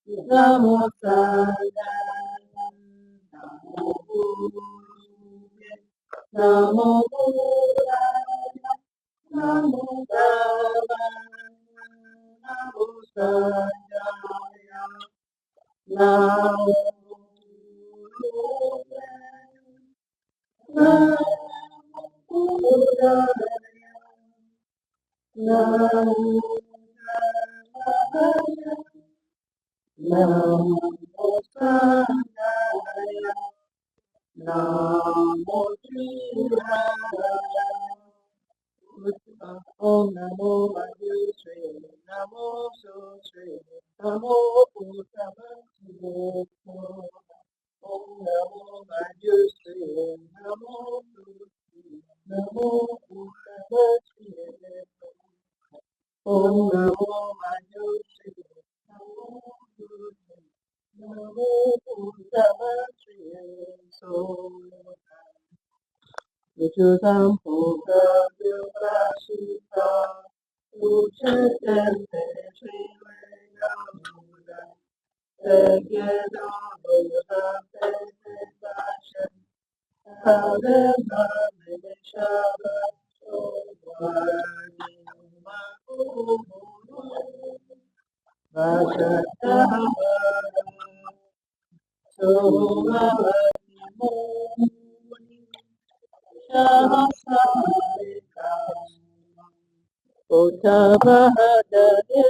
Namo Tassa, Namo Buddhaya, Namo Buddhaya, Namo Dhammaya, Namo Sanghaya, Namo Buddhaya, Namo Buddhaya, Namo Dhammaya, Namo Sanghaya, Namo Shivaya, Om Namo Bhagavate, Namo Sosre, Namo Bhagavate, Om Namo Bhagavate, Namo Sosre, Namo Bhagavate, Om Namo Bhagavate, Namo Sosre, Namo Bhagavate, Vichudam Bhuta Vyupasita Uchetente Srivayamuda Tegyedo Bhuta Tetashan Adema Vishava Sovani Mahumuru Vajatavara Sovani Muni Shasarika Uttavadane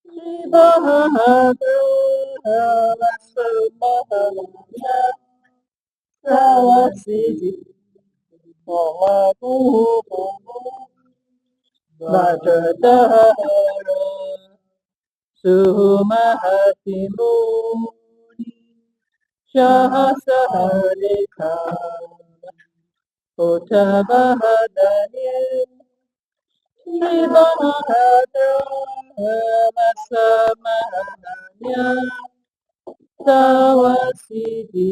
Srivahadravasamahamya Savasiti Mamakumu Vajatahara Sumahati Muni Shasarika Uttavadane Srivahadravasamahamya Savasiti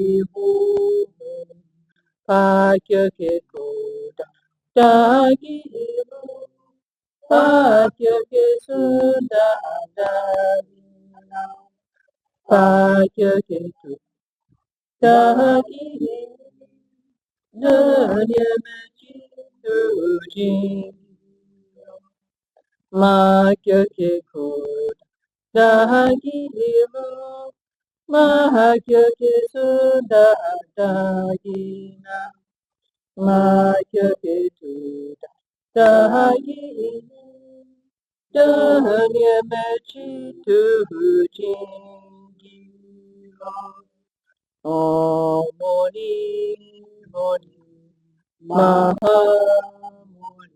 Pakya Kekoda Dagiru Pakya Kesuda Dagina Pakya Ketu Dagiru Nanyamachi Dujin Makya Kekoda Dagiru Makya Kesuda Dagina Makya Ketuda Dagina Danyamachi Tujingira Om Moni Moni Mahamuni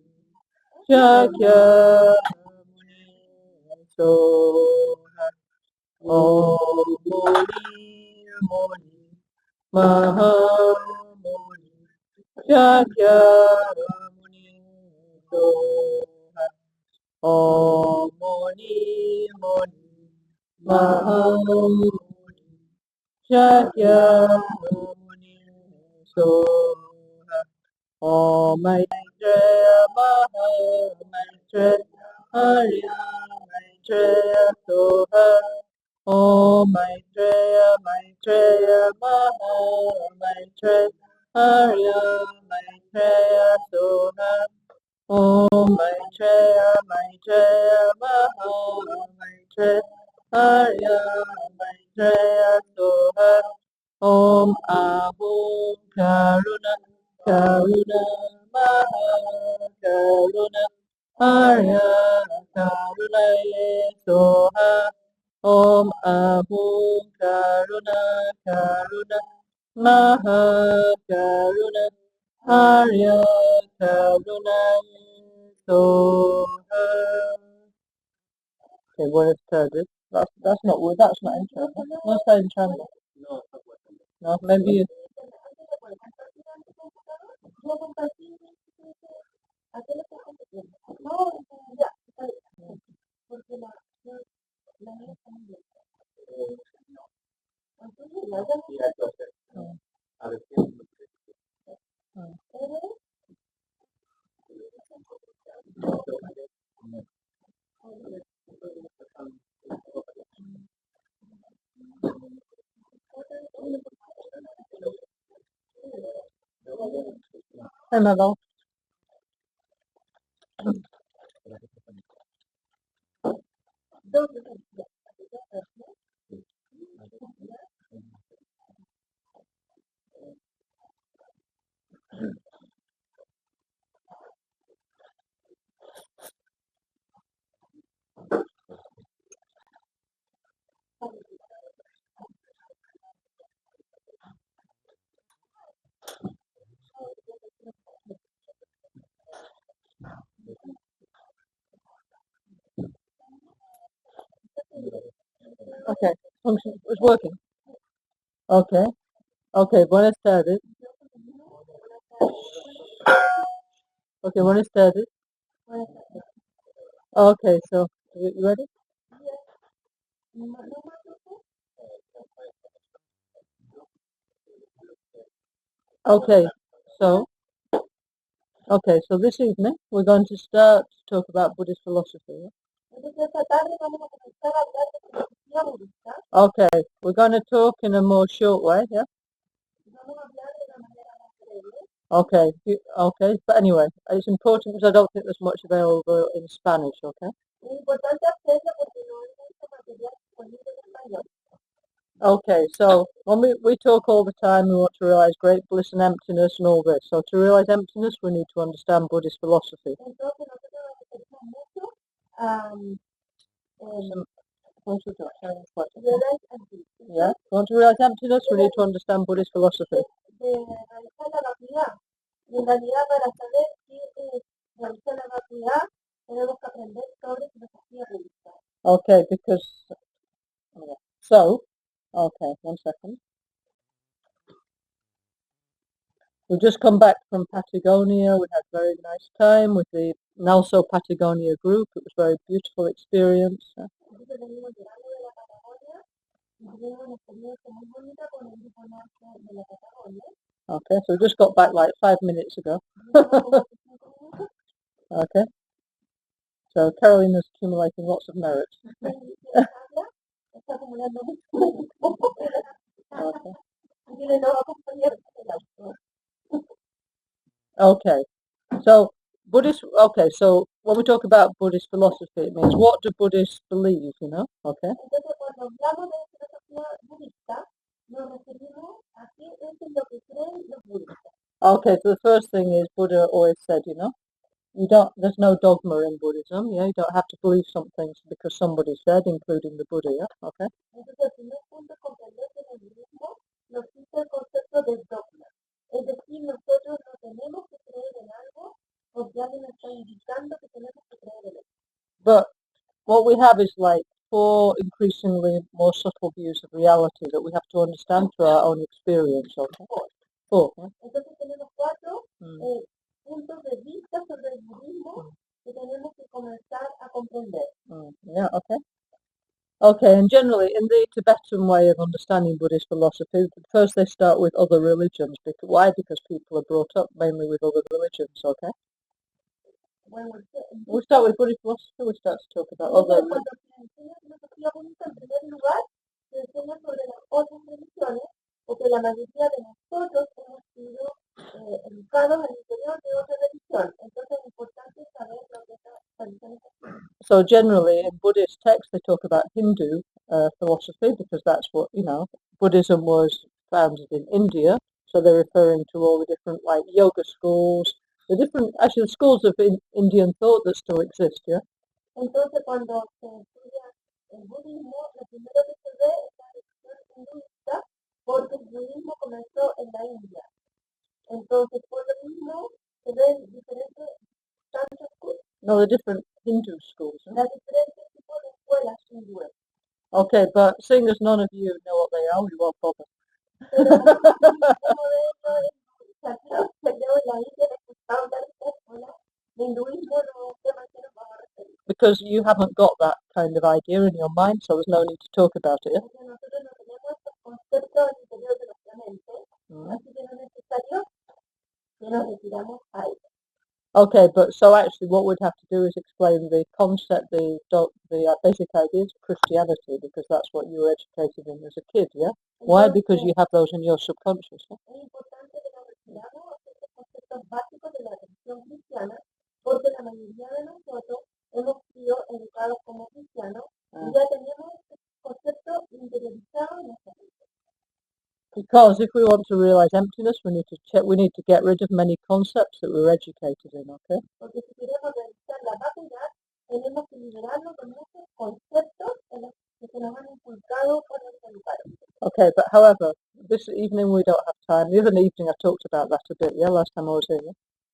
Shakyamuni Soha Om Moni Moni Mahamuni Shakyamuni Soha Om Moni Moni Mahamuni Shakyamuni Soha Om Maitreya Maitreya Arya Maitreya Soha Om Maitreya Maitreya Maitreya Arya Maitreya Soha Om Maitreya Maitreya Maitreya Arya Maitreya Soha Om Ahum Karuna Karuna Karuna Arya Karuna Soha Om Ahum Karuna Karuna Karuna Arya Karuna Soha. Okay, what is third? That's not in Chandra. What's that in Chandra? No, maybe. Hey, Mabel. Okay, function was working. Okay, okay, buenas tardes. Okay, buenas tardes. Okay, so you ready? Okay, so so this evening we're going to start to talk about Buddhist philosophy. Okay, we're going to talk in a more short way, yeah? Okay, okay, but anyway, it's important because I don't think there's much available in Spanish, okay? Okay, so when we talk all the time, we want to realize great bliss and emptiness and all this. So to realize emptiness, we need to understand Buddhist philosophy. Yeah, want to realize emptiness, we need to understand Buddhist philosophy. Okay, because so, okay, 1 second. We've just come back from Patagonia. We had a very nice time with the Nalso Patagonia group. It was a very beautiful experience. Okay, so we just got back like 5 minutes ago. Okay. So Caroline is accumulating lots of merit. Okay. Okay. So Buddhist. Okay. So when we talk about Buddhist philosophy, it means what do Buddhists believe? You know. Okay. Okay. So the first thing is Buddha always said, you know, you don't. There's no dogma in Buddhism. Yeah. You don't have to believe something because somebody said, including the Buddha. Yeah. Okay. But what we have is like 4 increasingly more subtle views of reality that we have to understand through our own experience. Okay. 4. Yeah? Yeah. Okay. Okay, and generally in the Tibetan way of understanding Buddhist philosophy, first they start with other religions. Why? Because people are brought up mainly with other religions, okay? We start with Buddhist philosophy, we start to talk about other religions. So generally in Buddhist texts they talk about Hindu philosophy because that's what, you know, Buddhism was founded in India, so they're referring to all the different like yoga schools, the different actually the schools of Indian thought that still exist, yeah. No, the different Hindu schools. Huh? Okay, but seeing as none of you know what they are, we won't bother. Because you haven't got that kind of idea in your mind, so there's no need to talk about it. Okay, but so actually what we'd have to do is explain the concept, the basic ideas of Christianity, because that's what you were educated in as a kid, yeah? Why? Because you have those in your subconscious. Yeah? educación cristiana, porque la mayoría de nosotros hemos sido educados como cristianos y ya tenemos este concepto interiorizado en nuestra mente. Because if we want to realize emptiness, we need to get rid of many concepts that we were educated in, okay? Porque si queremos realizar la vacuidad, tenemos que liberarnos de muchos conceptos en los que se nos han inculcado por los educadores. Okay, but however, this evening we don't have time. The other evening I talked about that a bit, yeah, last time I was here.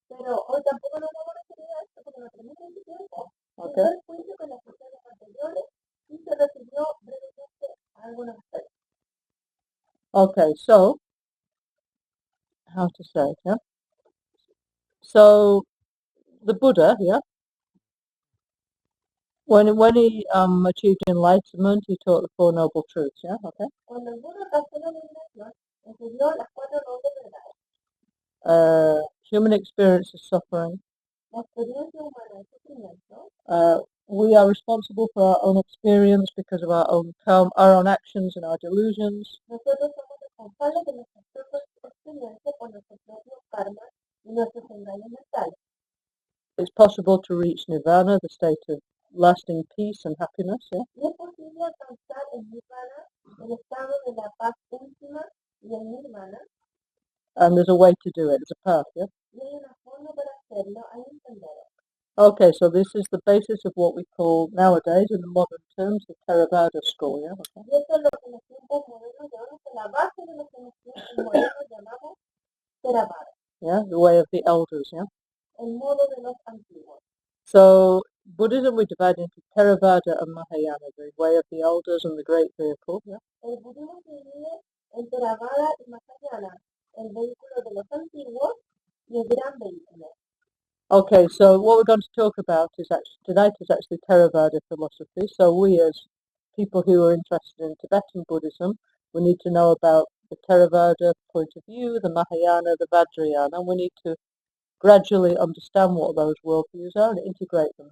Pero hoy tampoco nos vamos a referir a esto porque no tenemos mucho tiempo. Okay. Yo cuento con las sesiones anteriores y se refirió brevemente a algunos aspectos. Okay, so how to say it, yeah? So the Buddha, yeah, when he achieved enlightenment, he taught the Four Noble Truths, yeah, okay? Cuando el Buda alcanzó la iluminación, enseñó las cuatro nobles verdades. Human experience is suffering. La experiencia humana es sufrimiento. We are responsible for our own experience because of our own actions and our delusions. Nosotros somos responsables de nuestras propias experiencias por nuestros propios karmas y nuestros engaños mentales. It's possible to reach nirvana, the state of lasting peace and happiness, yeah? Y es posible alcanzar el nirvana, el estado de la paz última y el nirvana. And there's a way to do it. There's a path, yeah? Y hay una forma para hacerlo, hay un sendero. Okay, so this is the basis of what we call nowadays, in the modern terms, the Theravada school, yeah? Okay. Y esto es lo que en los tiempos modernos llamamos la base de lo que en los tiempos modernos llamamos Theravada. Yeah, the way of the elders, yeah? El modo de los antiguos. So Buddhism we divide into Theravada and Mahayana, the way of the elders and the great vehicle, yeah? El budismo se divide en Theravada y Mahayana, el vehículo de los antiguos y el gran vehículo. Okay, so what we're going to talk about tonight is actually Theravada philosophy. So we as people who are interested in Tibetan Buddhism, we need to know about the Theravada point of view, the Mahayana, the Vajrayana, and we need to gradually understand what those worldviews are and integrate them.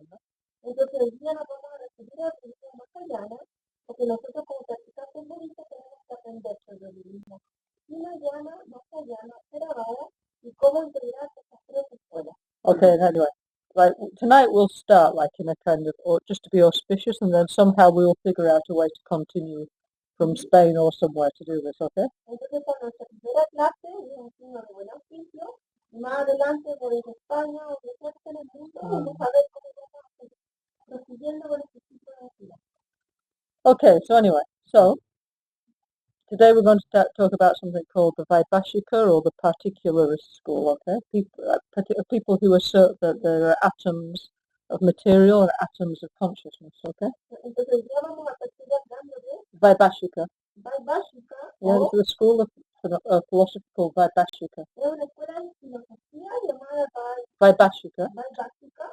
Entonces hoy día nos vamos a referir a la religión mahayana, porque nosotros como practicantes budistas tenemos que aprender sobre el budismo Hinayana, Mahayana, Theravada y cómo integrar estas tres escuelas. Okay, anyway, like tonight we'll start like in a kind of, or just to be auspicious, and then somehow we will figure out a way to continue from Spain or somewhere to do this, okay? Entonces para nuestra primera clase es un signo de buen auspicio, y más adelante por ir a España o de cerca en el mundo, vamos a ver cómo vamos a seguir prosiguiendo con este tipo de actividad. Okay, so anyway, so today we're going to talk about something called the Vaibhashika or the particularist school, okay? People who assert that there are atoms of material and atoms of consciousness, okay? Entonces ya vamos a partir hablando de Vaibhashika. Vaibhashika, Yeah, o it's a school of philosophy called Vaibhashika. es una escuela de filosofía llamada Vaibhashika, Vaibhashika,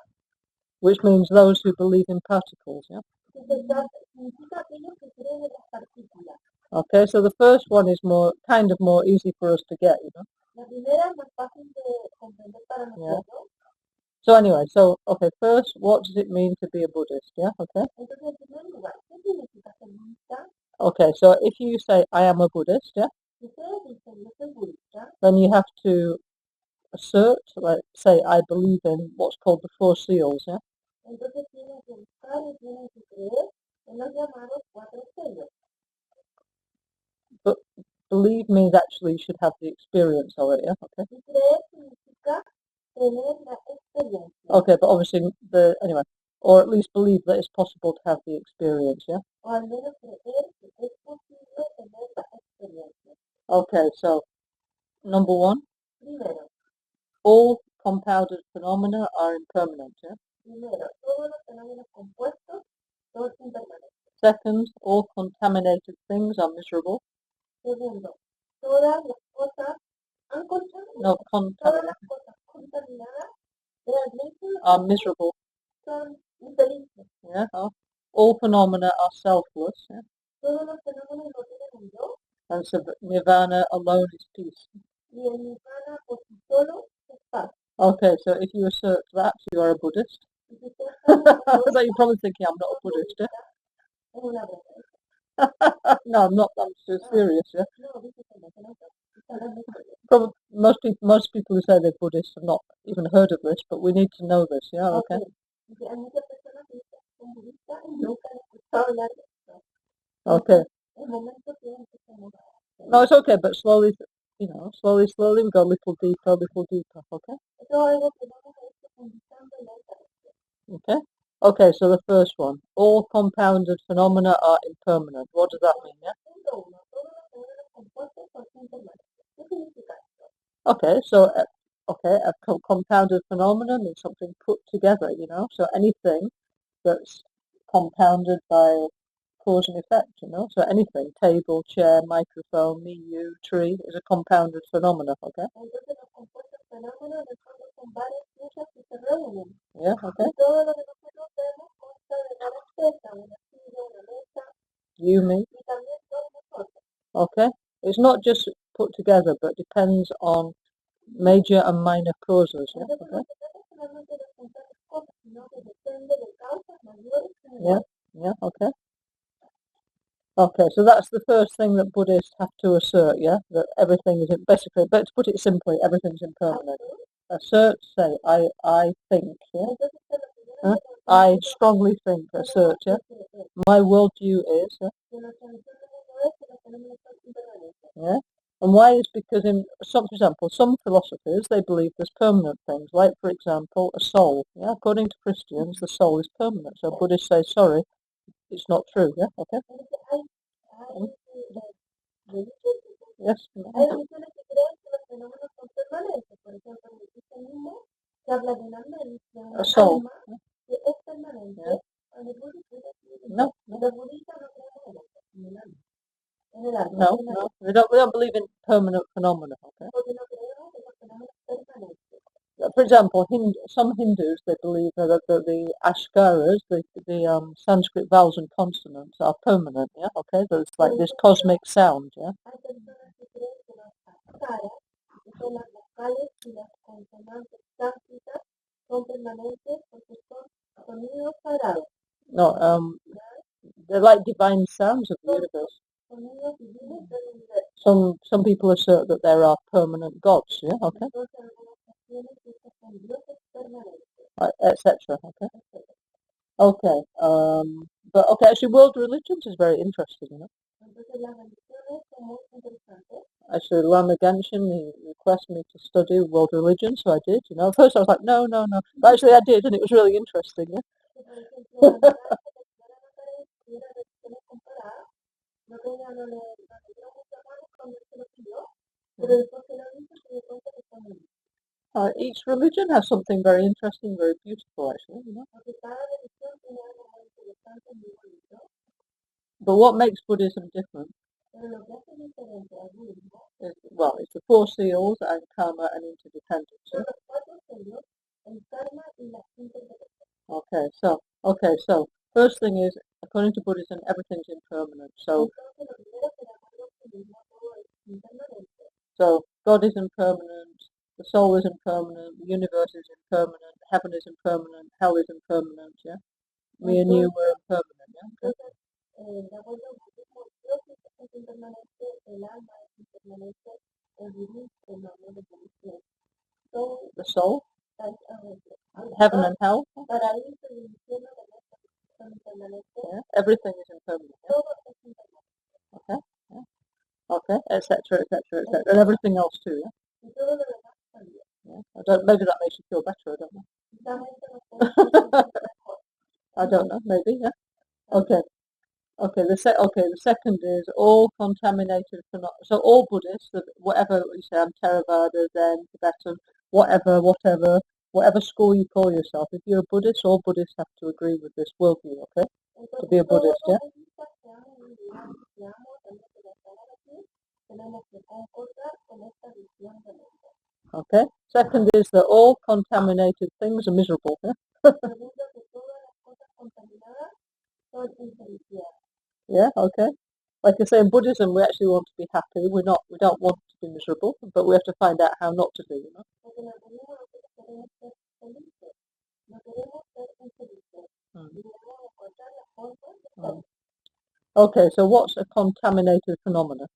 which means those who believe in particles, yeah? que significa aquellos que creen en las partículas. Okay, so the first one is more easy for us to get, you know? La primera es más fácil de comprender para nosotros. So anyway, first, what does it mean to be a Buddhist, yeah? Okay? Entonces, en primer lugar, ¿qué significa ser budista? Okay, so if you say, I am a Buddhist, yeah? Si ustedes dicen, yo soy budista, Then you have to assert, like, say, I believe in what's called the Four Seals, yeah? entonces tienen que buscar y tienen que creer en los llamados cuatro sellos. But believe means actually you should have the experience of it, yeah? Okay? Y creer significa tener la experiencia. Okay, but obviously, or at least believe that it's possible to have the experience, yeah? O al menos creer que es posible tener la experiencia. Okay, so, number one, Primero, all compounded phenomena are impermanent, yeah? todos los fenómenos compuestos son impermanentes. Second, all contaminated things are miserable. Segundo, todas las cosas todas las cosas contaminadas realmente are miserable. son infelices. Yeah. All phenomena are selfless. Yeah? Todos los fenómenos no tienen un yo. And so nirvana alone is peace. Y el nirvana por sí solo es paz. Okay, so if you assert that, you are a Buddhist. Y si ustedes So you're probably thinking I'm not a Buddhist, yeah? es una broma. No, I'm not. I'm so serious, yeah? No, dice que no, está hablando en serio. most people who say they're Buddhist have not even heard of this, but we need to know this. Yeah, okay. Porque hay muchas personas que dicen que son budistas y nunca han escuchado hablar de esto. Okay. El momento que empezamos a No, it's okay, but slowly, slowly, we go a little deeper, okay? Eso es algo que vamos a ir profundizando lentamente. Okay? Okay, so the first one. All compounded phenomena are impermanent. What does that mean, yeah? Punto uno, todos los fenómenos compuestos son impermanentes. ¿Qué significa esto? Okay, so, a compounded phenomenon is something put together, so anything that's compounded by cause and effect, so anything, table, chair, microphone, me, you, tree, is a compounded phenomena, okay? Entonces los compuestos fenómenos de fondo son varias piezas que se reúnen. Yeah, okay. Y todo lo que nosotros vemos consta de varias piezas, una silla, una mesa, You, me, y también todos nosotros. okay? It's not just put together, but depends on major and minor causes, yeah, Entonces okay? no se trata solamente de juntar las cosas, sino que depende de causas mayores y Yeah, menores. yeah, okay. Okay, so that's the first thing that Buddhists have to assert, yeah? That everything is, basically, but to put it simply, everything's impermanent. Assert, say, I think, yeah? Entonces lo primero Huh? que I strongly think, assert, yeah? My worldview is, yeah? que nuestra visión del mundo es que los fenómenos son impermanentes. Yeah? And why is because for example, some philosophies, they believe there's permanent things, like, for example, a soul, yeah? According to Christians, the soul is permanent, so Buddhists say, sorry, it's not true, yeah? Okay? Yes? Hay religiones que creen que los fenómenos son permanentes. Por ejemplo, en el cristianismo se habla de una mente, de una A soul. alma que es permanente. Yeah. En el budismo, No, no. los budistas no creen en el alma. En el alma. No, no, we don't believe in permanent phenomena, okay? Porque no creemos en los fenómenos permanentes. For example, some Hindus, they believe that the ashkaras, the Sanskrit vowels and consonants are permanent, yeah, okay? So it's like this cosmic sound, yeah? Hay personas que creen que las askaras, que son las vocales y las consonantes sánscritas, son permanentes porque son sonidos sagrados. No, they're like divine sounds of the universe. Sonidos divinos del universo. Some people assert that there are permanent gods, yeah, okay? Entonces, algunas cuestiones que estos son dioses permanentes. Etc. Okay. Okay. But okay, actually, world religions is very interesting, you know. Entonces, las religiones son muy interesantes. Actually, Lama Genshin, he requested me to study world religion, so I did. You know, at first I was like, no. But actually, I did, and it was really interesting. Yeah. Por ejemplo, la primera religiones comparadas, no tenía no le dio mucha mano cuando se lo pidió, pero después que lo hizo se dio cuenta que son muy Each religion has something very interesting, very beautiful, actually. You know. porque cada religión tiene algo muy interesante y muy bonito, But what makes Buddhism different pero lo que hace diferente al budismo is, well, it's the four seals and karma and interdependence. son Yeah? los cuatro sellos, el karma y la interpretación. Okay, so first thing is, according to Buddhism, everything's impermanent. So Entonces, lo primero que de acuerdo al budismo todo es impermanente. So God is impermanent, the soul is impermanent, the universe is impermanent, heaven is impermanent, hell is impermanent, yeah? Me and you were impermanent, yeah? Okay. Entonces, de acuerdo al budismo, Dios es impermanente, el alma es impermanente, el budismo, no de budismo. Todo The soul, está heaven and hell, paraíso y infierno también son impermanentes. yeah? Everything is impermanent, yeah? Todo es impermanente. Okay, yeah? Okay, etc., and everything else too, yeah? Y todo lo demás también. Yeah? Maybe that makes you feel better, I don't know. Quizás esto nos puede hacer mejor. I don't know, maybe, yeah? Okay. The second is all contaminated phenomena. So all Buddhists, whatever you say, I'm Theravada, Zen, Tibetan, whatever school you call yourself, if you're a Buddhist, all Buddhists have to agree with this worldview, okay? To be a Buddhist, yeah? Okay. Second is that all contaminated things are miserable, yeah? Yeah, okay. Like I say, in Buddhism, we actually want to be happy. We don't want to be miserable, but we have to find out how not to be, you know? Okay, so what's a contaminated phenomena?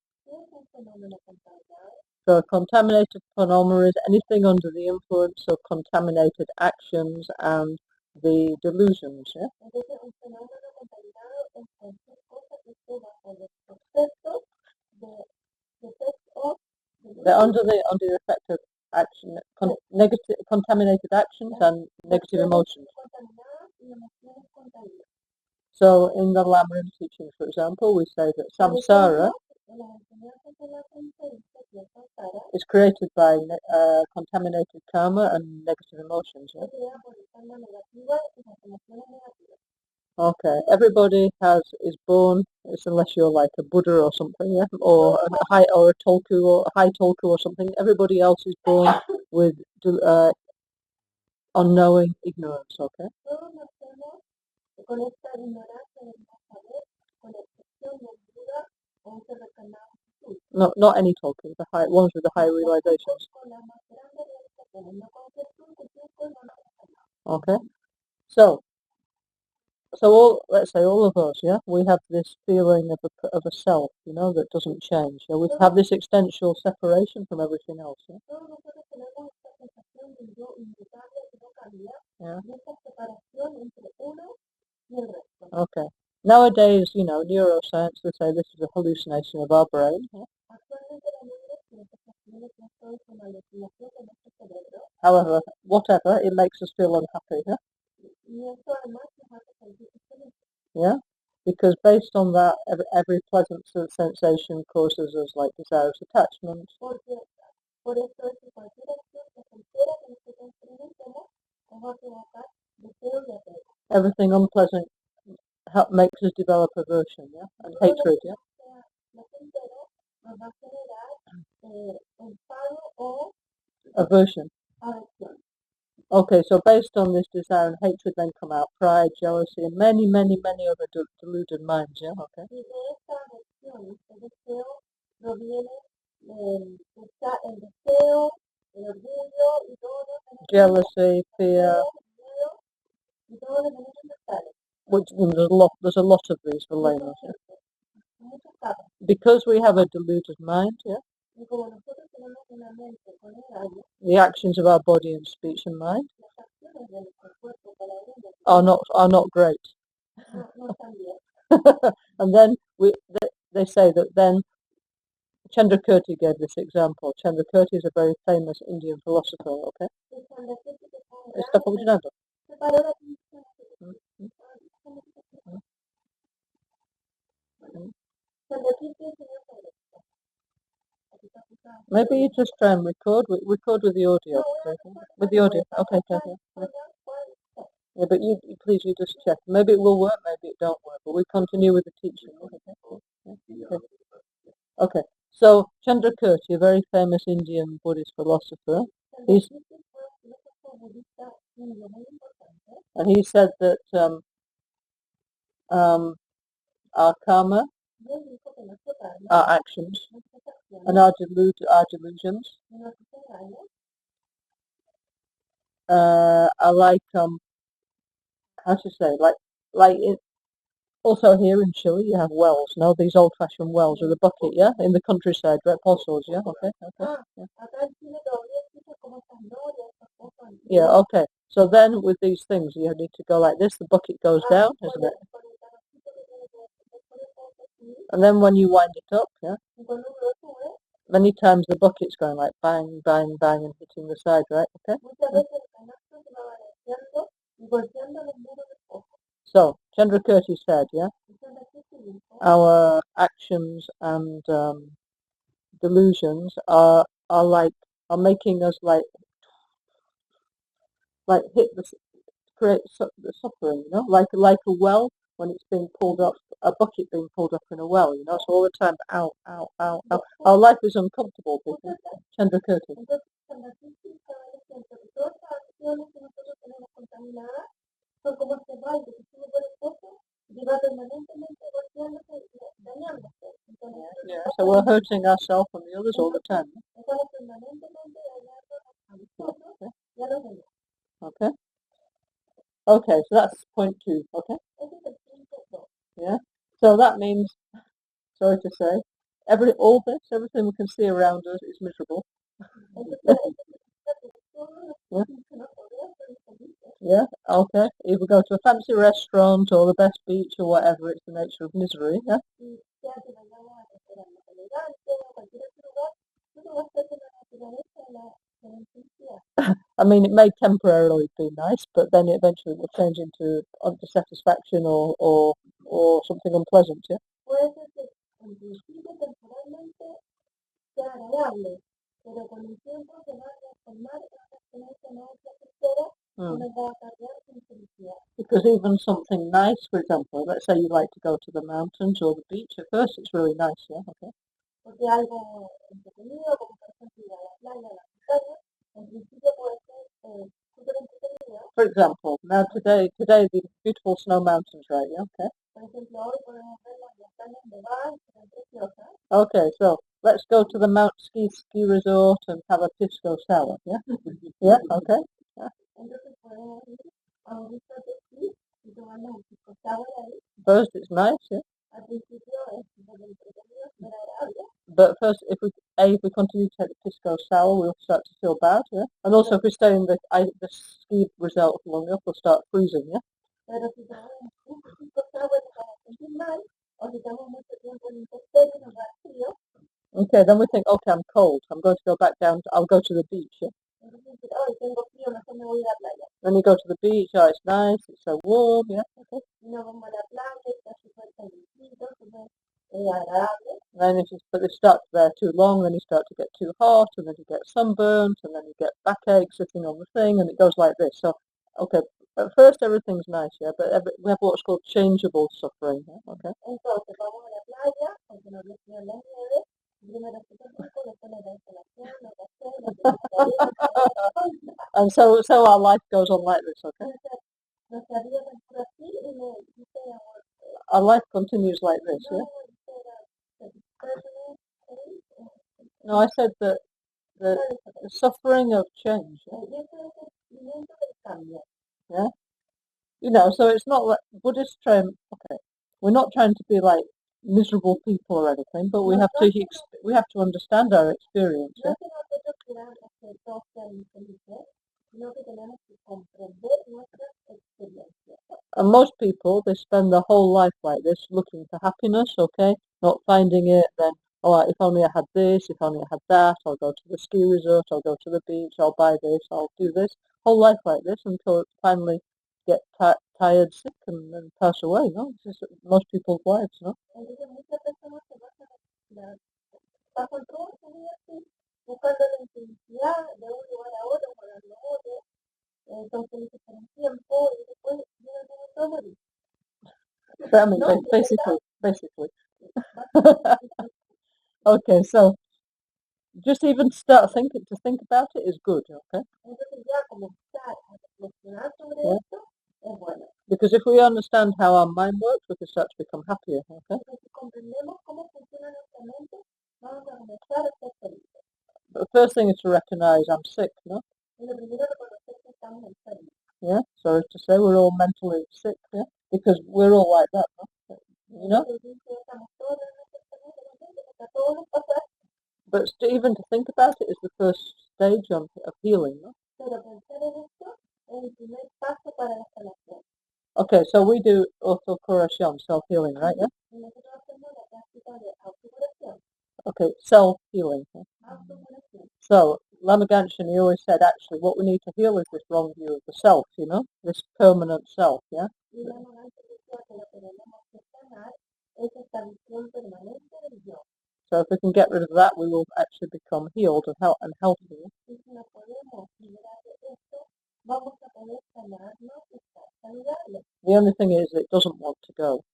So contaminated phenomena is anything under the influence of contaminated actions and the delusions. Yeah. Entonces, un fenómeno contaminado es cualquier cosa que esté bajo los efectos de efectos They're under the effect of action, negative, contaminated actions and negative emotions. contaminadas y emociones contaminadas. So in the Lama teaching, for example, we say that samsara En las enseñanzas de la Sesión dice que el samsara is created by contaminated karma and negative emotions. Yeah? es creada por el karma negativa y las emociones negativas. Okay, everybody is born, it's unless you're like a Buddha or something, yeah, or a high or a Tolku or a high Tolku or something. Everybody else is born with unknowing ignorance. Okay. Todos nacemos con esta ignorancia de no saber, con la excepción del Buda o un ser reencarnado Jesús. No, not any Tolku, the high ones with the high realizations. Con las más grandes realizaciones, no con Jesús, Jesús con los reencarnados. Okay. So all, let's say all of us, yeah, we have this feeling of a self, you know, that doesn't change. Yeah? We have this existential separation from everything else. Yeah. Todos nosotros tenemos esta sensación de yo inmutable que no cambia, Yeah. y esta separación entre uno y el resto. Okay. Nowadays, you know, neuroscience, they say this is a hallucination of our brain. Yeah? Actualmente la neurociencia sostiene que esto es una alucinación de nuestro cerebro. However, whatever, it makes us feel unhappy. Yeah? Y esto además nos hace sentir felices. Yeah? Because based on that, every pleasant sensation causes us like desirous attachment. Porque por esto es que cualquier acción placentera que nosotros experimentemos nos va a provocar deseo y apego. Everything unpleasant makes us develop aversion, yeah, and hatred, yeah. Placentero nos va a generar enfado o Aversion. aversión. Okay, so based on this desire and hatred, then come out pride, jealousy, and many other deluded minds, yeah. Okay. Y de esta aversión, este deseo, proviene el deseo, el orgullo y todo lo Jealousy, fear. miedo y todos los elementos mentales. Which there's a lot of these for laymen. Yeah? Muchas capas. Because we have a deluded mind, yeah. Y como nosotros tenemos una mente con engaño, The actions of our body and speech and mind las acciones de nuestro cuerpo, palabra y mente are not great. no están bien. And then they say that then Chandrakirti gave this example. Chandrakirti is a very famous Indian philosopher. Okay. Está funcionando. Maybe you just try and record with the audio. With the audio. Okay, okay. Yeah, but you please just check. Maybe it will work, maybe it don't work. But we continue with the teaching. Okay. Okay. So Chandrakirti, a very famous Indian Buddhist philosopher, he said that our karma, our actions, and our delusions are like how to say, like it. Also here in Chile, you have wells. No, these old-fashioned wells with a bucket, yeah, in the countryside, right? Pozos, yeah, okay, yeah, okay. So then with these things, you need to go like this. The bucket goes down, isn't it? And then when you wind it up, yeah, many times the bucket's going like bang, bang, bang, and hitting the side, right? Okay. So Chandrakirti said, yeah, our actions and delusions are making us like hit create the suffering, you know, like a well when it's being pulled up, a bucket being pulled up in a well, you know, so all the time, ow, ow, ow, ow. Our life is uncomfortable, people. Chandrakirti. Son como este balde que sube por el pozo y va permanentemente golpeándose y dañándose. Yeah, so we're hurting ourselves and the others all the time. Estamos permanentemente dañándonos a nosotros y a los demás. Okay. Okay, so that's point 2. Okay. Ese es el punto 2. Yeah. So that means, sorry to say, Everything we can see around us is miserable. Yeah. Yeah, okay. If we go to a fancy restaurant or the best beach or whatever, it's the nature of misery, yeah? I mean, it may temporarily be nice, but then it eventually will change into dissatisfaction or something unpleasant, yeah? Because even something nice, for example, let's say you like to go to the mountains or the beach, at first it's really nice, yeah, okay. For example, now today the beautiful snow mountains, right, yeah, okay. Okay, so let's go to the Mount Ski Resort and have a pisco sour, yeah? Yeah, okay. Yeah. First it's nice, yeah? But first, if we continue to take the pisco sour, we'll start to feel bad, yeah? And also if we stay in the ski resort for long enough, we'll start freezing, yeah? Okay, then we think, okay, I'm cold. I'm going to go back down. I'll go to the beach. Yeah? Then you go to the beach. Oh, it's nice. It's so warm. Yeah. Okay. Then but if you start there too long, then you start to get too hot, and then you get sunburnt, and then you get backache sitting on the thing, and it goes like this. So, okay, at first everything's nice, yeah, but we have what's called changeable suffering. Yeah? Okay. And so our life goes on like this, okay? Our life continues like this, yeah? No, I said that the suffering of change. Yeah? You know, so it's not like Buddhist train, okay, we're not trying to be like miserable people or anything, but we have to understand our experience, yeah? And most people, they spend their whole life like this, looking for happiness, okay, not finding it, then, oh, if only I had this, if only I had that, I'll go to the ski resort, I'll go to the beach, I'll buy this, I'll do this, whole life like this until it finally get tired, sick, and pass away, no? This is most people's lives, no? I mean, basically. Okay, so just even start thinking, to think about it is good, okay? Yeah. Because if we understand how our mind works, we can start to become happier, okay? But the first thing is to recognize I'm sick, no? Yeah, sorry to say, we're all mentally sick, yeah? Because we're all like that, no? You know? But even to think about it is the first stage of healing, no? Okay, so we do autocuración, self-healing, right? Yeah? Okay, self-healing. Yeah? So, Lama Ganchen, he always said, actually, what we need to heal is this wrong view of the self, you know? This permanent self, yeah? So if we can get rid of that, we will actually become healed and healthy. The only thing is, it doesn't want to go.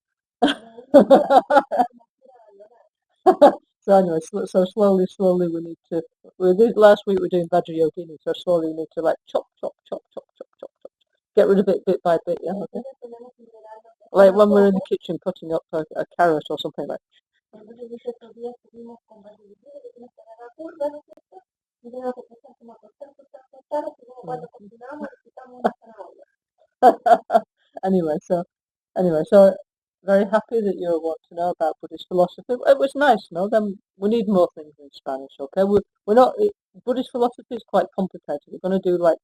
So anyway, so slowly we need to. Last week we were doing Vajrayogini, so slowly we need to like chop, get rid of it bit by bit. Yeah, okay. Like when we're in the kitchen cutting up a carrot or something like. Anyway, so very happy that you want to know about Buddhist philosophy. It was nice, no? Then we need more things in Spanish, okay? We're not, Buddhist philosophy is quite complicated. We're going to do like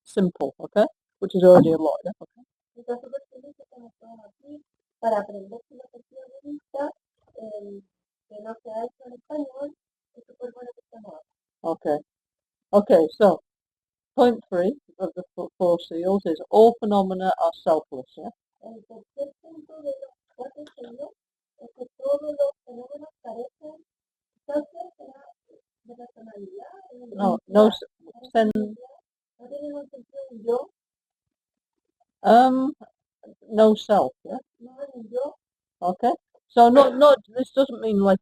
simple, okay? Which is already a lot, yeah? Okay. Está súper feliz que estamos todos aquí para aprender filosofía budista, que no se ha hecho en español. Es súper bueno que estemos aquí. Okay. Okay, so point 3 of the four seals is all phenomena are selfless, yeah? El tercer punto de los 4 sellos es que todos los fenómenos carecen de personalidad. No No tienen un sentido de yo. No self, yeah? No hay un yo. Okay. So this doesn't mean like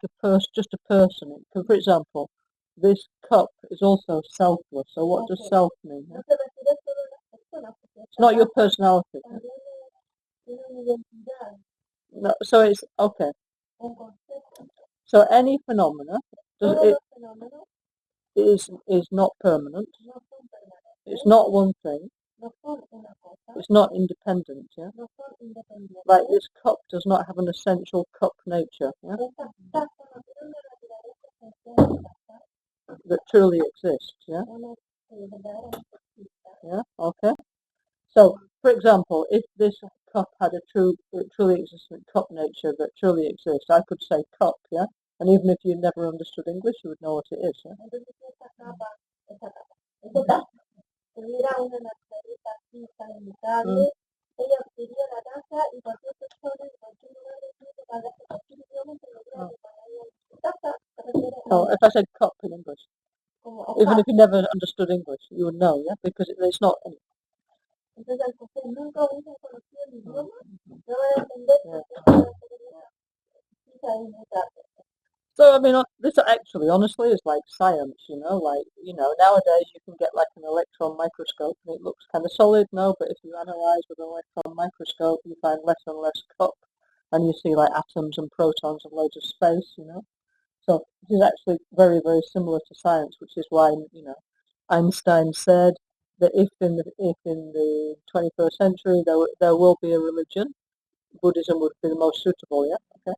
just a person. For example, this cup is also selfless. So what does self mean? No se refiere solo a las personas. It's not your personality. Tiene una identidad. No, so it's okay. Un concepto. So any phenomena is not permanent. No son permanentes. It's not one thing. No son una cosa. It's not independent, yeah? No son independientes. Like this cup does not have an essential cup nature, yeah? Esta taza no tiene una naturaleza esencial de taza. That truly exists, yeah? Una que verdaderamente exista. Yeah, okay. So, for example, if this cup had a truly existent cup nature that truly exists, I could say cup, yeah? And even if you never understood English, you would know what it is, yeah? Entonces esta taza, tuviera una naturaleza fija, inmutable, ella obtendría la taza y cualquier persona en cualquier lugar del mundo para cualquier idioma se logra que para ella taza se refiere a So if I said cup in English, even if you never understood English, you would know, yeah? Because it's not... Entonces, al que usted nunca hubiese conocido el idioma, no va a entender por qué la naturaleza fija e inmutable. So, I mean, this actually, honestly, is like science, like, nowadays you can get like an electron microscope and it looks kind of solid, no, but if you analyze with an electron microscope, you find less and less cup, and you see like atoms and protons and loads of space, So it is actually very, very similar to science, which is why, Einstein said that if in the 21st century there will be a religion, Buddhism would be the most suitable, yeah? Okay.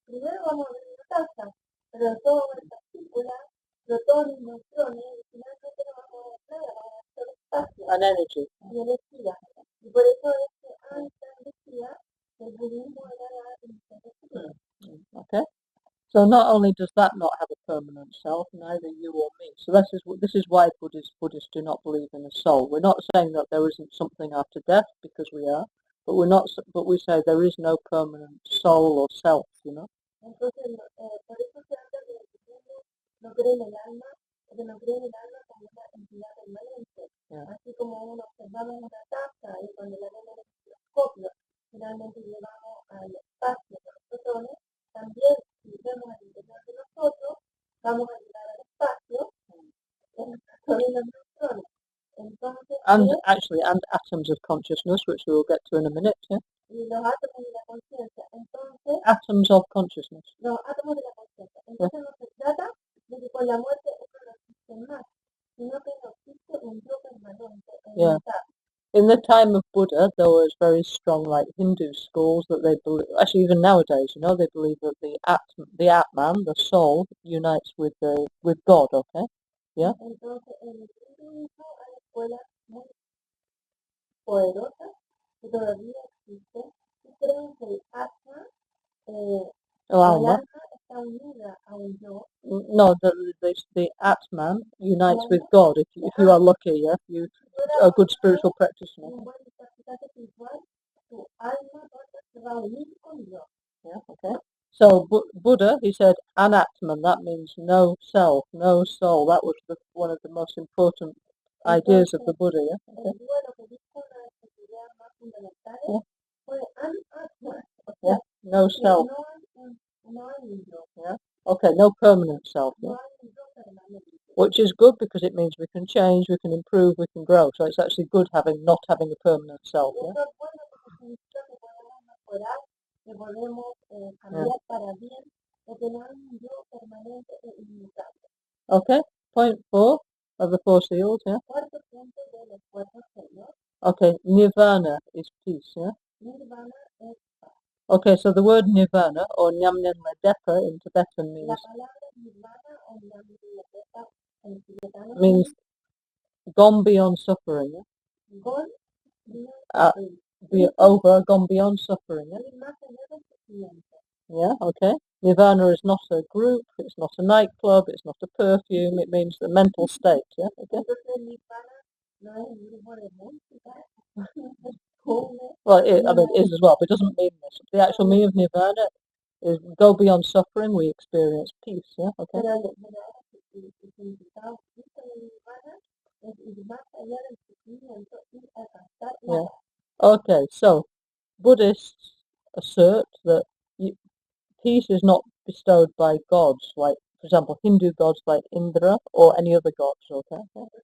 Primero vamos a ver una taza, pero todo en partículas, protones, neutrones, y finalmente no vamos a ver nada, vamos a ver espacio. And energy. Y energía. Y por eso es que Einstein decía que el budismo era la religión del futuro. Okay. So not only does that not have a permanent self, neither you or me. So this is why Buddhists do not believe in a soul. We're not saying that there isn't something after death, because we are, but we say there is no permanent soul or self, Entonces, por eso se habla de que uno no cree en el alma, porque no cree en el alma como una entidad permanente. Yeah. Así como uno observamos una taza y cuando la vemos en el microscopio, finalmente llevamos al espacio con los protones, también si vemos al interior de nosotros, vamos a llegar al espacio con los protones y los neutrones. Entonces, and atoms of consciousness, which we will get to in a minute, yeah? Y los átomos de la conciencia. Entonces, atoms of consciousness. Los átomos de la conciencia. Entonces no se trata de que con la muerte uno no existe más, sino que no existe un yo permanente en Yeah. In the time of Buddha, there was very strong, like Hindu schools that they believe. Actually, even nowadays, they believe that the Atman, the soul, unites with God. Okay, yeah. Entonces, en el hinduismo hay escuelas muy poderosas que todavía existen y creen que el Atma, el alma está unida a un yo. No, the Atman unites with God. If you are lucky, yeah, you a good spiritual practitioner. Yeah, okay. So Buddha, he said, anatman. That means no self, no soul. That was one of the most important ideas of the Buddha. Yeah. Okay. Yeah. No self. Yeah. Okay. No permanent self. Yeah. Which is good because it means we can change, we can improve, we can grow. So it's actually good not having a permanent self. Yeah? Okay, point 4 of the 4 seals, yeah? Okay, nirvana is peace, yeah? Nirvana es paz. Okay, so the word nirvana or nyamnyanladepa in Tibetan La palabra nirvana o nyamnyanladepa en tibetano means gone beyond suffering, yeah? gone beyond Gone beyond suffering, yeah? ir más allá del sufrimiento. Yeah, okay. Nirvana is not a group, it's not a nightclub, it's not a perfume, it means the mental state, yeah? Okay. Entonces nirvana no es un grupo de música. Well, I mean, it is as well, but it doesn't mean this. The actual meaning of nirvana is go beyond suffering, we experience peace, yeah? Okay. Pero el significado justo de nirvana es ir más allá del sufrimiento y alcanzar la Yeah. paz. Okay, so Buddhists assert that peace is not bestowed by gods, like, for example, Hindu gods like Indra or any other gods, okay? Entonces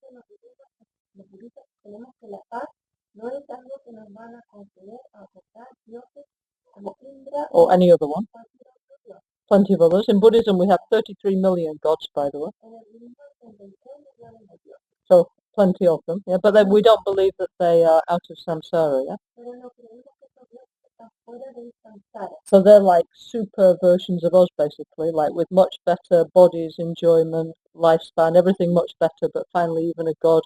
los budistas tenemos que la paz no es algo que nos van a conceder a otorgar dioses como Indra Or any other one. cualquier otro dios. Plenty of others. In Buddhism, we have 33 million gods, by the way. En el budismo son 23 millones de dioses. So, plenty of them, yeah? But then we don't believe that they are out of samsara, yeah? Pero no creemos que estos dioses están fuera del samsara. So they're like super versions of us, basically, like with much better bodies, enjoyment, lifespan, everything much better, but finally even a god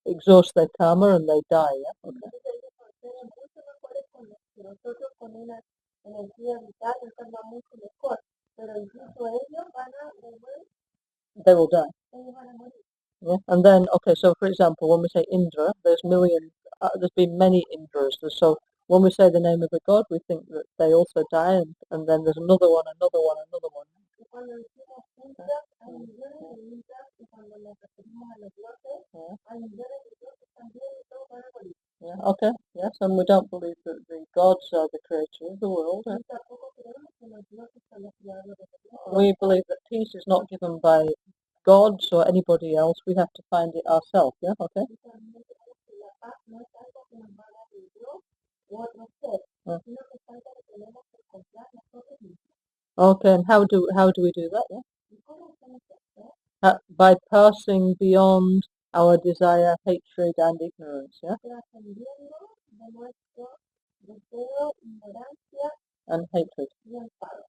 exhausts their karma and they die, yeah? Okay. Entonces ellos son mucho mejores que nosotros con una energía vital, un karma mucho mejor. Pero incluso ellos van a morir. They will die. Ellos van a morir. Yeah. And then, okay, so for example, when we say Indra, there's been many Indras. So when we say the name of a god, we think that they also die, and then there's another one. Y cuando decimos Indra, hay millones de Indras, y cuando nos referimos a los dioses, hay millones de dioses también, y todos van a morir. Yeah, okay, yes, and we don't believe that the gods are the creator of the world. Y tampoco creemos que los dioses son los creadores del mundo. We believe that peace is not given by gods or anybody else. We have to find it ourselves, yeah, okay? Y también creemos que la paz no es algo que nos va a dar el Dios u otro ser, sino que es algo que tenemos que encontrar nosotros mismos. Okay, and how do we do that, yeah? ¿Y cómo hacemos esto? By passing beyond our desire, hatred, and ignorance, yeah? Trascendiendo de nuestro deseo, ignorancia And hatred. y enfado.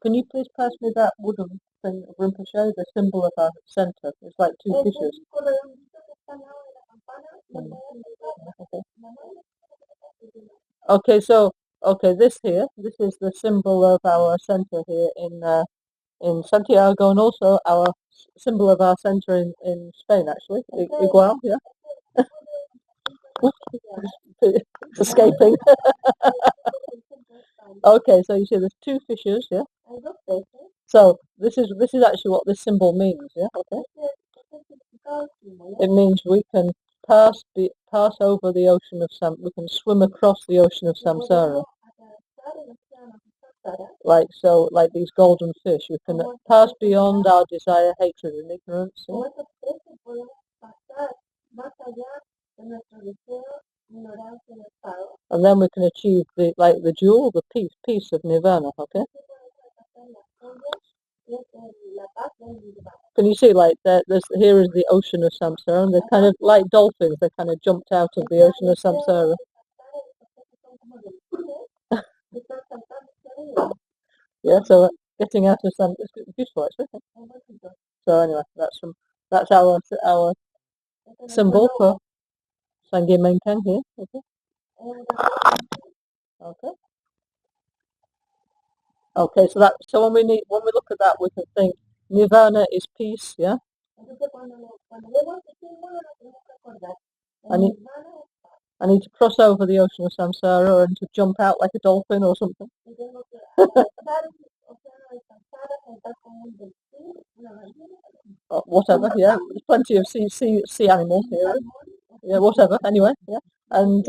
Can you please pass me that wooden thing of Rinpoche, the symbol of our center? It's like two El fishes. disco redondito que está al lado de la campana, lo pueden ver. Okay, so this is the symbol of our center here in Santiago, and also our symbol of our center in Spain, actually. Igual, yeah. It's escaping. Okay, so you see there's two fishes, yeah? So this is actually what this symbol means, yeah? Okay. It means we can pass over the ocean of we can swim across the ocean of samsara. Like these golden fish, we can pass beyond our desire, hatred, and ignorance. Yeah? And then we can achieve the jewel, the peace of nirvana. Okay. Can you see, like, here is the ocean of samsara, and they're kind of like dolphins. They kind of jumped out of the ocean of samsara. Yeah, so getting out of samsara is beautiful, actually. So anyway, that's our symbol for Sangye Menkang here. Okay. Okay. Okay, so when we look at that, we can think nirvana is peace, yeah? I need to cross over the ocean of samsara and to jump out like a dolphin or something. Whatever, yeah. There's plenty of sea animals here. Yeah, whatever. Anyway, yeah. And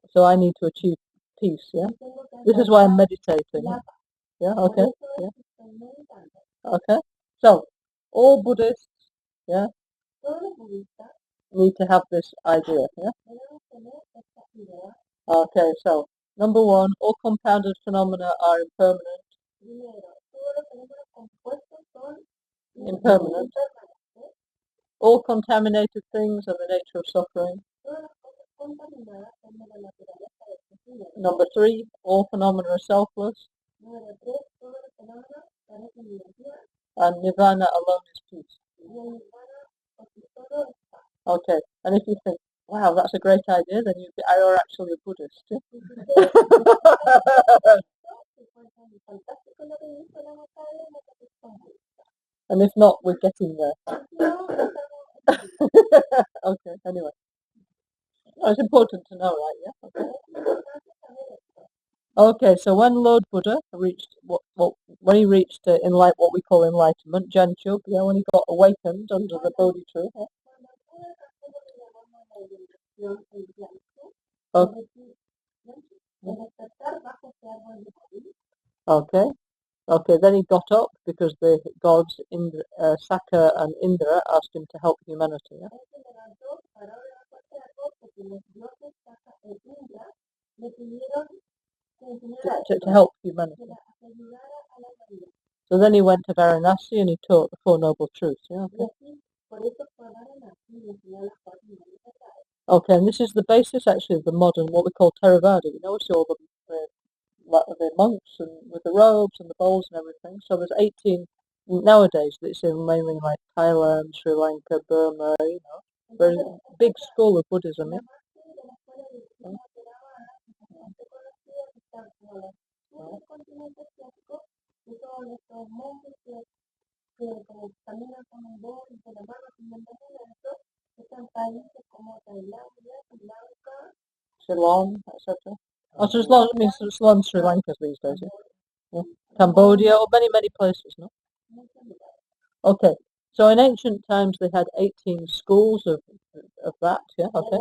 so I need to achieve peace, yeah. This is why I'm meditating. Yeah, okay. Yeah. Okay. So all Buddhists, yeah, need to have this idea, yeah. Okay, so number one, all compounded phenomena are impermanent. Impermanent. All contaminated things are the nature of suffering. contaminada como la naturaleza de este mundo. Number 3, all phenomena are selfless. Número 3, todos los fenómenos parecen divertidos. And nirvana alone is peace. Y el nirvana, porque todo es paz. Okay, and if you think, wow, that's a great idea, then you're actually a Buddhist. Yeah? Y si ustedes encuentran fantástico lo que dice la batalla, no sé si son budistas. And if not, we're getting there. Si no, estamos Okay, anyway. Oh, it's important to know, right? Yeah. Okay. importante saber esto. Okay, so when Lord Buddha reached when he reached what we call enlightenment, Janchuk, yeah, when he got awakened under the Bodhi tree. Yeah. Cuando pude hacer lo que llamamos la iluminación en blanco, Okay. el despertar bajo ese árbol de Bodhi, Okay. Okay, then he got up because the gods Saka and Indra asked him to help humanity. Yeah? él se levantó, paró debajo de ese árbol porque los dioses Saka e Indra le pidieron que enseñara To help humanity. que ayudara a la humanidad. So then he went to Varanasi and he taught the Four Noble Truths. Yeah. Y Okay. así, por eso fue a Varanasi y enseñó las cuatro nuevas verdades. Okay, and this is the basis actually of the modern what we call Theravada. You know, we see all the monks and with the robes and the bowls and everything. So there's 18 nowadays that it's in mainly like Thailand, Sri Lanka, Burma. You know, very big school of Buddhism. Yeah. Caminan con un bol y con la mano sin estos están países como Tailandia, Sri Lanka, Ceylon, etc. Oh, so Ceylon, I mean Ceylon, Sri Lanka these days. Yeah. Cambodia, or many places. No. Okay. So in ancient times they had 18 schools of that. Yeah. Okay.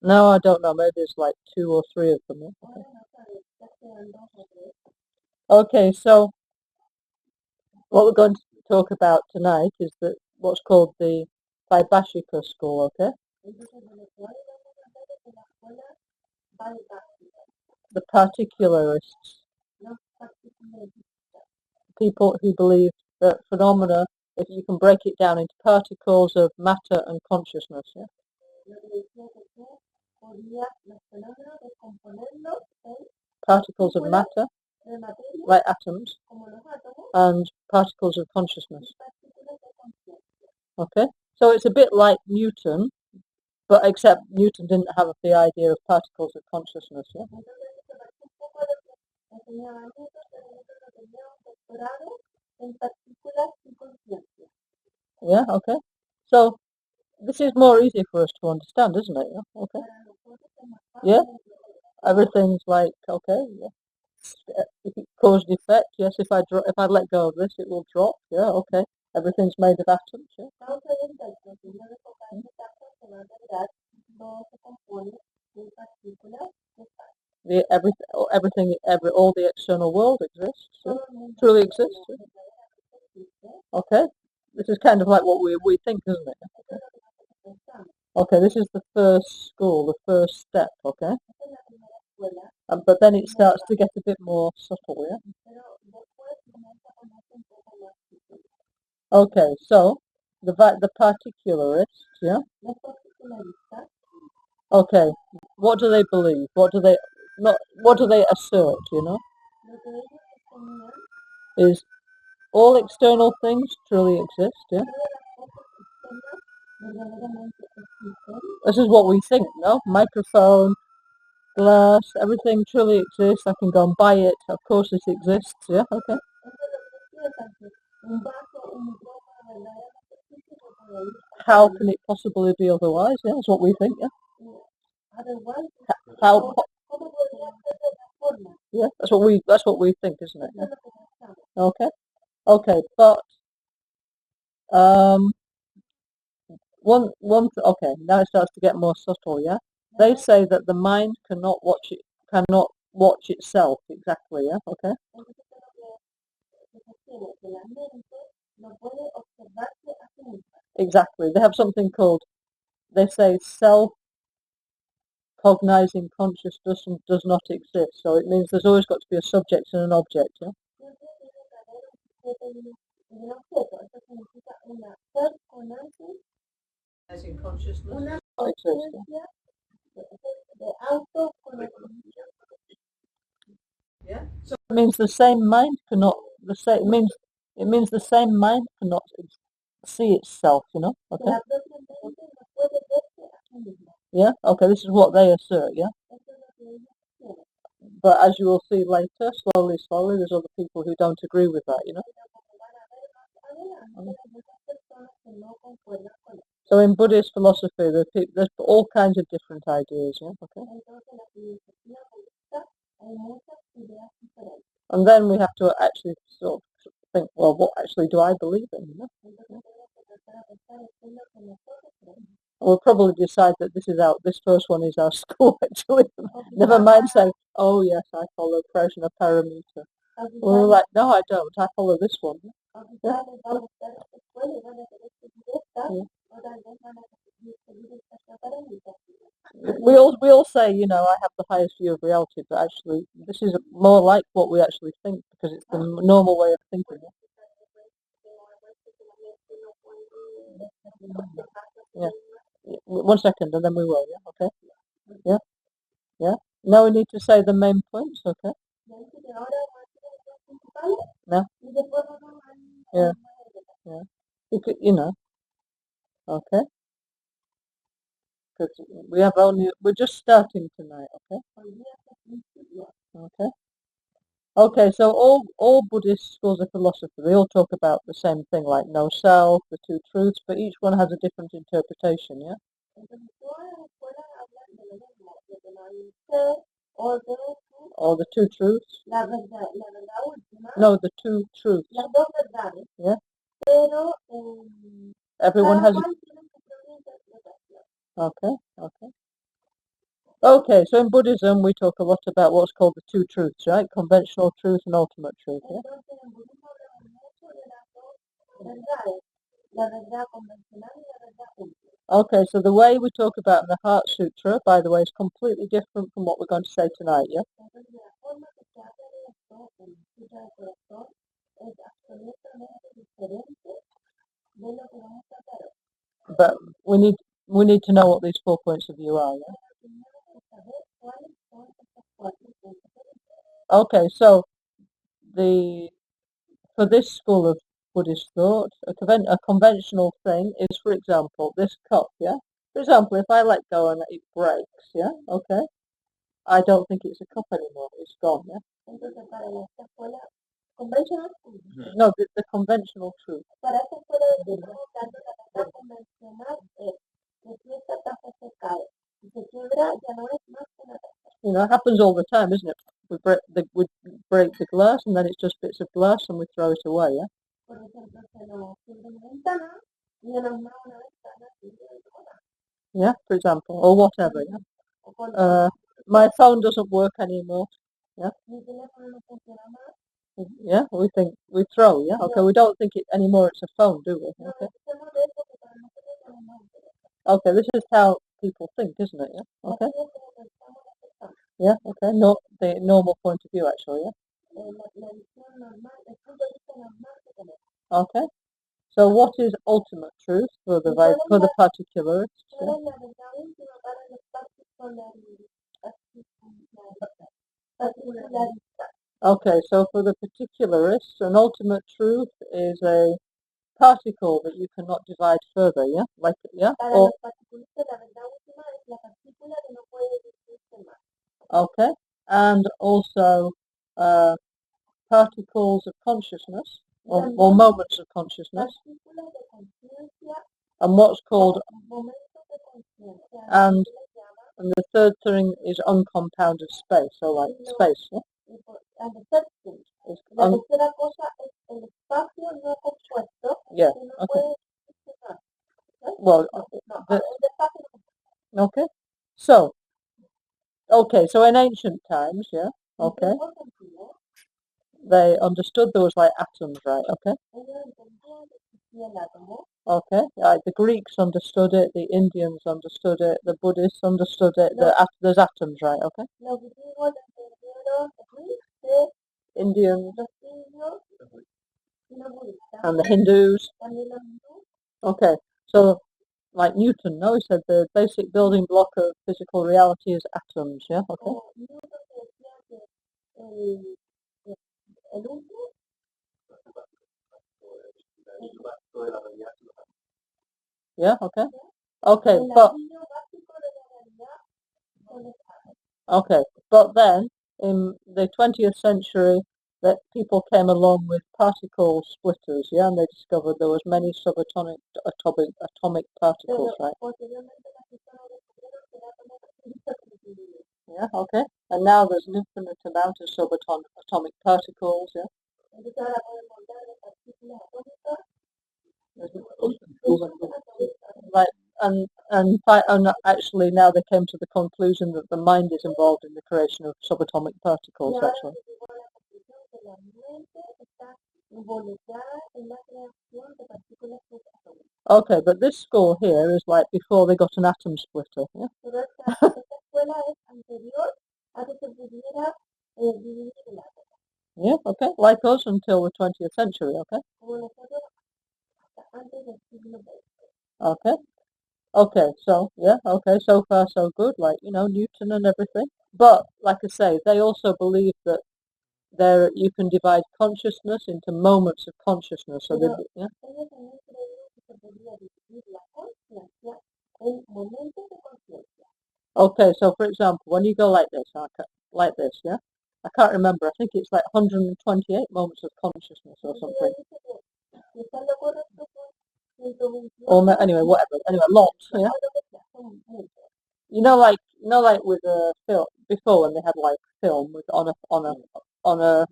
No, I don't know. Maybe there's like 2 or 3 of them. Yeah? Okay, so what we're going to talk about tonight is what's called the Vaibhashika school, okay? The particularists, people who believe that phenomena, if you can break it down into particles of matter and consciousness, yeah? Particles of matter, like atoms, and particles of consciousness. Okay, so it's a bit like Newton, but except Newton didn't have the idea of particles of consciousness. Yeah. Yeah. Okay. So this is more easy for us to understand, isn't it? Yeah. Okay. Yeah. Everything's like okay. Yeah. If it cause and effect, yes. If I let go of this, it will drop. Yeah. Okay. Everything's made of atoms. Yeah. All the external world exists. Yeah? Truly exists. Yeah? Okay. This is kind of like what we think, isn't it? Okay. Okay. This is the first school, the first step. Okay. But then it starts to get a bit more subtle. Yeah. Okay, so the particularists, yeah. Okay, what do they believe? What do they assert? You know, is all external things truly exist? Yeah. This is what we think. No, microphone, glass, everything truly exists. I can go and buy it. Of course, it exists. Yeah. Okay. How can it possibly be otherwise? Yeah, that's what we think. Yeah. Yeah, that's what we think, isn't it? Yeah. Okay. Okay, but okay, now it starts to get more subtle. Yeah. They say that the mind cannot watch itself exactly. Yeah. Okay. Exactly. They have something called, they say, self-cognizing consciousness does not exist. So it means there's always got to be a subject and an object. Yeah. Consciousness. Una Not existing. conciencia de autoconocimiento. Yeah. So it means the same mind cannot it means the same mind cannot see itself, you know? Que Okay. la propia mente no puede verse a sí misma. Yeah. Okay. This is what they assert. Yeah. Eso es lo que ellos quieren. But as you will see later, slowly, there's other people who don't agree with that, you know. Pero como van a ver más adelante, hay muchas personas que no concuerdan con eso. So in Buddhist philosophy, there's all kinds of different ideas, yeah. Okay. Entonces, la filosofía budista hay muchas ideas diferentes. And then we have to actually sort of think, well, what actually do I believe in? You know? Entonces, tenemos que tratar de pensar en qué es lo que nosotros creemos. And we'll probably decide that this first one is our school, actually. O Never quizás mind saying, oh yes, I follow Prajna Paramita. Well, we're like, no, I don't. I follow this one. les va a gustar esta escuela y van a querer seguir esta, o tal vez van a seguir esta parámetro. We all say, you know, I have the highest view of reality, but actually, this is more like what we actually think because it's the normal way of thinking. Yeah. 1 second, and then we will. Yeah. Okay. Yeah. Yeah. Now we need to say the main points. Okay. No. Yeah. Yeah. You know. Okay. Because we're just starting tonight. Okay. Okay. Okay, so all Buddhist schools of philosophy, they all talk about the same thing, like no self, the two truths, but each one has a different interpretation, yeah? Or the two truths? No, the two truths. Yeah? Everyone has... Okay, okay. Okay, so in Buddhism we talk a lot about what's called the two truths, right? Conventional truth and ultimate truth, yeah? Okay, so the way we talk about in the Heart Sutra, by the way, is completely different from what we're going to say tonight, yeah? But we need to know what these 4 points of view are, yeah? Okay, so for this school of Buddhist thought, a conventional thing is, for example, this cup, yeah? For example, if I let go and it breaks, yeah? Okay? I don't think it's a cup anymore, it's gone, yeah? No, the conventional truth. You know, it happens all the time, isn't it? We break the glass and then it's just bits of glass and we throw it away, yeah? Yeah, for example, or whatever, yeah? My phone doesn't work anymore, yeah? Yeah, we throw, yeah? Okay, we don't think it anymore it's a phone, do we? Okay. Okay, this is how people think, isn't it? Yeah. Okay. Yeah. Okay. No, the normal point of view, actually. Yeah. Okay. So, what is ultimate truth for the particularists? Yeah? Okay. So, for the particularists, an ultimate truth is a particle that you cannot divide further, yeah? Like, yeah? Or, okay. And also particles of consciousness, or moments of consciousness. And what's called... And the third thing is uncompounded space, so like space, yeah? And the third thing is... Yeah, okay. Well, okay. So in ancient times, yeah, okay, they understood there was like atoms, right, okay? Okay, the Greeks understood it, the Indians understood it, the Buddhists understood it, there's atoms, right, okay? Indians and the Hindus. Okay, so like Newton, no? He said the basic building block of physical reality is atoms, yeah? Okay. O Newton que decía que el último, Yeah, okay. ¿ya? Okay, El but ladrillo básico de la realidad son los átomos. okay, but then in the 20th century, that people came along with particle splitters, yeah, and they discovered there was many subatomic atomic particles, Pero right? posteriormente las personas descubrieron que el átomo resulta sensible. Yeah, okay. And now there's an infinite amount of subatomic particles, yeah. Entonces ahora podemos hablar de partículas atómicas, Like, and actually now they came to the conclusion that the mind is involved in the creation of subatomic y particles, ahora actually. se llegó a la conclusión que la mente está involucrada en la creación de partículas subatómicas. Okay, but this school here is like before they got an atom splitter, yeah? Pero esta escuela es anterior a que se pudiera dividir el átomo, Yeah, okay. Like us until the 20th century, okay? como nosotros hasta antes del siglo XX. Okay. Okay, so yeah, okay, so far so good, like, Newton and everything. But like I say, they also believe that you can divide consciousness into moments of consciousness. So Pero yeah. ellos también creyeron que se podía dividir la conciencia en momentos de conciencia. Okay, so for example, when you go like this, yeah? I can't remember, I think it's like 128 moments of consciousness or something. Si está lo correcto, son 128. Or anyway, whatever. Anyway, lots, yeah? Son muchos. Like with a film before when they had like film with on a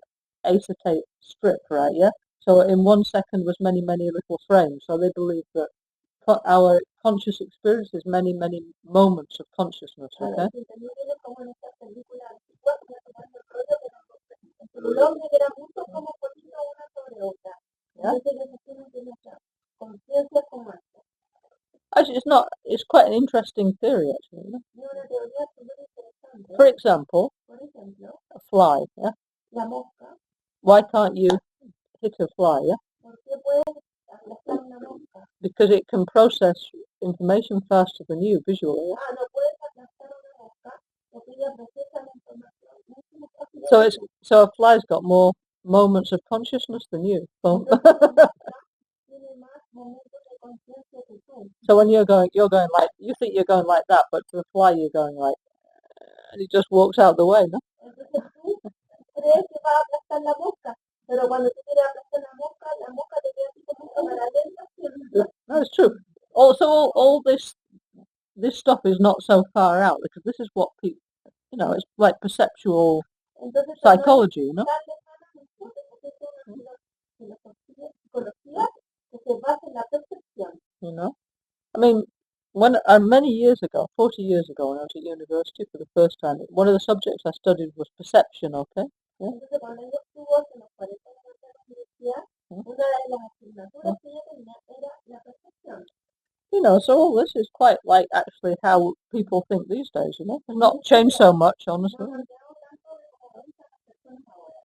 acetate strip, right? Yeah. So in 1 second was many little frames. So they believe that our conscious experience is many moments of consciousness. Okay. Sí, también ellos como en estas películas antiguas, que tomando el rollo, pero en celulóide que era mucho como poniendo una sobre otra. Yeah. Entonces ellos asumen que nuestra conciencia es como esta. Actually, it's not. It's quite an interesting theory, actually. Y una teoría súper interesante. For example, Por ejemplo, a fly. Yeah. la mosca. Why can't you hit a fly? Yeah. ¿Por qué puedes aplastar una mosca? Because it can process information faster than you visually. Yeah? No puedes aplastar una mosca porque ella procesa la información mucho más rápido. So a fly's got more moments of consciousness than you. So, Tiene más momentos de conciencia que tú. so when you're going like, you think you're going like that, but to the fly you're going like, and it just walks out the way, no? Entonces tú crees que va a aplastar la mosca, pero cuando tú quieres aplastar la mosca te queda así como en cámara lenta. No, it's true. Also, all this stuff is not so far out because this is what people, it's like perceptual Entonces, psychology, you know? Psicología que se basa en la percepción. You know, I mean, when many years ago, 40 years ago, when I was at university for the first time, one of the subjects I studied was perception. Okay. Yeah. Entonces, cuando yo estuve en los 40 años de la universidad, una de las asignaturas que yo tenía era la percepción. So all this is quite like actually how people think these days. It's not changed so much, honestly.